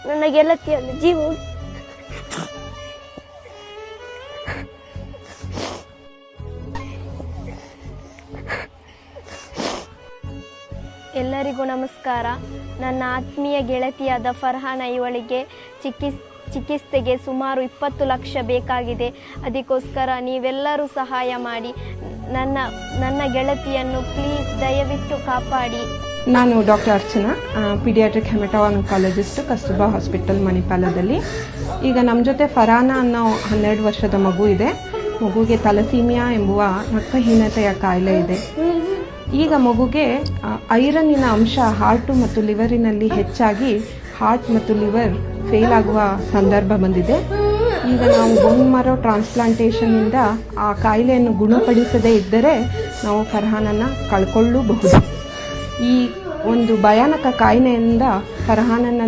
ನನ್ನ ಗೆಳತಿಯನ್ನು ಜೀವ. ಎಲ್ಲರಿಗೂ ನಮಸ್ಕಾರ. ನನ್ನ ಆತ್ಮೀಯ ಗೆಳತಿಯಾದ ಫರ್ಹಾನ ಇವಳಿಗೆ ಚಿಕಿತ್ಸೆಗೆ ಸುಮಾರು 20 ಲಕ್ಷ ಬೇಕಾಗಿದೆ. ಅದಕ್ಕೋಸ್ಕರ ನೀವೆಲ್ಲರೂ ಸಹಾಯ ಮಾಡಿ ನನ್ನ ಗೆಳತಿಯನ್ನು ಪ್ಲೀಸ್ ದಯವಿಟ್ಟು ಕಾಪಾಡಿ. ನಾನು doctor Archana, paediatric haemato oncologist, Kasturba hospital ಮಣಿಪಾಲದಲ್ಲಿ. ಈಗ ನಮ್ಮ ಜೊತೆ ಫರ್ಹಾನ ಅನ್ನೋ 12 ವರ್ಷದ ಮಗು ಇದೆ. ಮಗುಗೆ ಥಲಸೀಮಿಯಾ ಎಂಬುವ ರಕ್ತಹೀನತೆಯ ಕಾಯಿಲೆ ಇದೆ. ಈಗ ಮಗುಗೆ ಐರನ್ನಿನ ಅಂಶ ಹಾರ್ಟು ಮತ್ತು ಲಿವರಿನಲ್ಲಿ ಹೆಚ್ಚಾಗಿ ಹಾರ್ಟ್ ಮತ್ತು ಲಿವರ್ ಫೇಲ್ ಆಗುವ ಸಂದರ್ಭ ಬಂದಿದೆ. ಈಗ ನಾವು ಬೋನ್ ಮ್ಯಾರೋ ಟ್ರಾನ್ಸ್ಪ್ಲಾಂಟೇಷನ್ನಿಂದ ಆ ಕಾಯಿಲೆಯನ್ನು ಗುಣಪಡಿಸದೇ ಇದ್ದರೆ ನಾವು ಫರ್ಹಾನನ್ನು ಕಳ್ಕೊಳ್ಳಬಹುದು. ಈ ಒಂದು ಭಯಾನಕ ಕಾಯಿಲೆಯಿಂದ ಫರ್ಹಾನನ್ನು